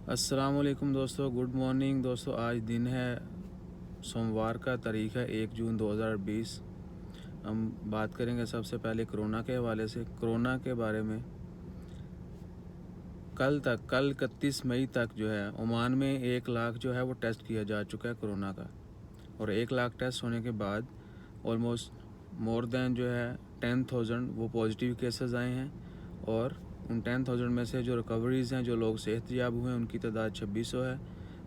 السلام علیکم دوستو، گڈ مارننگ دوستو۔ آج دن ہے سوموار کا، تاریخ ہے 1 جون 2020۔ ہم بات کریں گے سب سے پہلے کرونا کے حوالے سے۔ کرونا کے بارے میں کل 31 مئی تک جو ہے عمان میں 1 لاکھ جو ہے وہ ٹیسٹ کیا جا چکا ہے کرونا کا، اور 1 لاکھ ٹیسٹ ہونے کے بعد آلموسٹ مور دین جو ہے 10,000 وہ پازیٹیو کیسز آئے ہیں، اور ان 10,000 میں سے جو ریکوریز ہیں، جو لوگ صحت یاب ہوئے ہیں، ان کی تعداد 2600 ہے،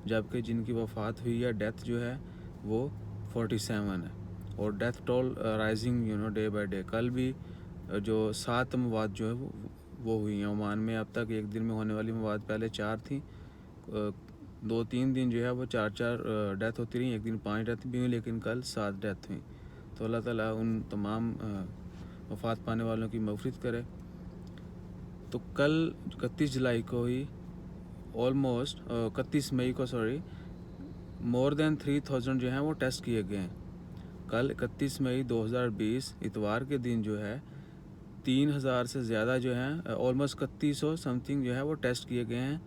جبکہ جن کی وفات ہوئی ہے، ڈیتھ جو ہے وہ 47 ہے، اور death toll rising day by day. کل بھی جو 7 مواد جو ہے وہ ہوئی ہیں عمان میں۔ اب تک ایک دن میں ہونے والی مواد پہلے 4 تھیں، 2-3 دن جو ہے وہ 4 ڈیتھ ہوتی رہی، ایک دن 5 ڈیتھ بھی ہوئی، لیکن کل 7 ڈیتھ ہوئیں۔ تو اللہ تعالیٰ ان تمام وفات پانے والوں کی مغفرت کرے۔ تو کل 31 جولائی کو ہی آلموسٹ 31 مئی کو مور دین 3,000 جو ہیں وہ ٹیسٹ کیے گئے ہیں۔ کل 31 مئی 2020 اتوار کے دن جو ہے 3,000 سے زیادہ جو ہیں، آلموسٹ 3100 سم تھنگ جو ہے وہ ٹیسٹ کیے گئے ہیں۔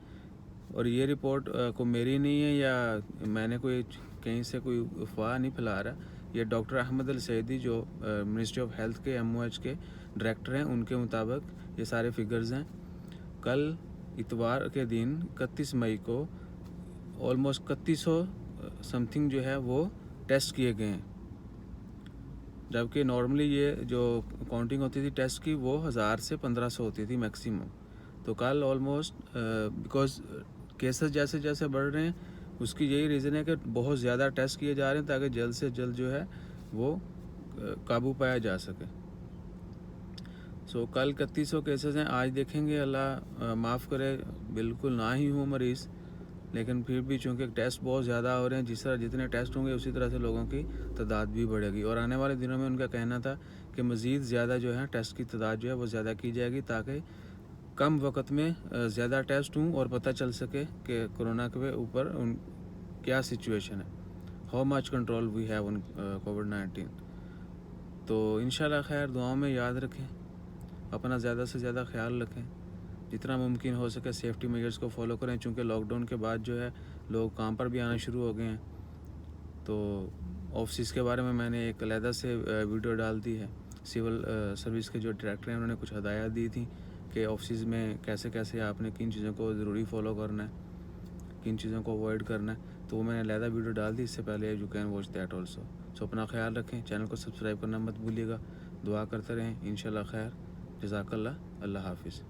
اور یہ رپورٹ کو میری نہیں ہے یا میں نے کوئی کہیں سے کوئی افواہ نہیں پھیلا رہا، یہ ڈاکٹر احمد السعیدی جو منسٹری آف ہیلتھ کے MOH کے ڈائریکٹر ہیں، ان کے مطابق یہ سارے فگرز ہیں۔ کل اتوار کے دن 31 مئی کو آلموسٹ 3100 سم تھنگ جو ہے وہ ٹیسٹ کیے گئے ہیں، جبکہ نارملی یہ جو کاؤنٹنگ ہوتی تھی ٹیسٹ کی وہ 1000 سے 1500 ہوتی تھی میکسیمم۔ تو کل آلموسٹ بیکاز کیسز جیسے جیسے بڑھ رہے ہیں، اس کی یہی ریزن ہے کہ بہت زیادہ ٹیسٹ کیے جا رہے ہیں تاکہ جلد سے جلد جو ہے وہ قابو پایا جا سکے۔ کل 3100 کیسز ہیں۔ آج دیکھیں گے، اللہ معاف کرے، بالکل نہ ہی ہوں مریض، لیکن پھر بھی چونکہ ٹیسٹ بہت زیادہ ہو رہے ہیں، جس طرح جتنے ٹیسٹ ہوں گے اسی طرح سے لوگوں کی تعداد بھی بڑھے گی، اور آنے والے دنوں میں ان کا کہنا تھا کہ مزید زیادہ جو ہے ٹیسٹ کی تعداد جو ہے وہ زیادہ کی جائے گی، تاکہ کم وقت میں زیادہ ٹیسٹ ہوں اور پتہ چل سکے کہ کرونا کے اوپر کیا سچویشن ہے، how much control we have on کووڈ-19۔ تو انشاءاللہ خیر، دعاؤں میں یاد رکھیں، اپنا زیادہ سے زیادہ خیال رکھیں، جتنا ممکن ہو سکے سیفٹی میجرز کو فالو کریں، چونکہ لاک ڈاؤن کے بعد جو ہے لوگ کام پر بھی آنا شروع ہو گئے ہیں۔ تو آفسز کے بارے میں نے ایک علیحدہ سے ویڈیو ڈال دی ہے، سول سروس کے جو ڈائریکٹر ہیں انہوں نے کچھ ہدایات دی تھیں کہ آفسز میں کیسے کیسے آپ نے کن چیزوں کو ضروری فالو کرنا ہے، کن چیزوں کو اوائڈ کرنا ہے، تو وہ میں نے علیحدہ ویڈیو ڈال دی، اس سے پہلے you can watch that also. اپنا خیال رکھیں، چینل کو سبسکرائب کرنا مت بھولیے گا، دعا کرتے رہیں، انشاءاللہ خیر۔ جزاک اللہ، اللہ حافظ۔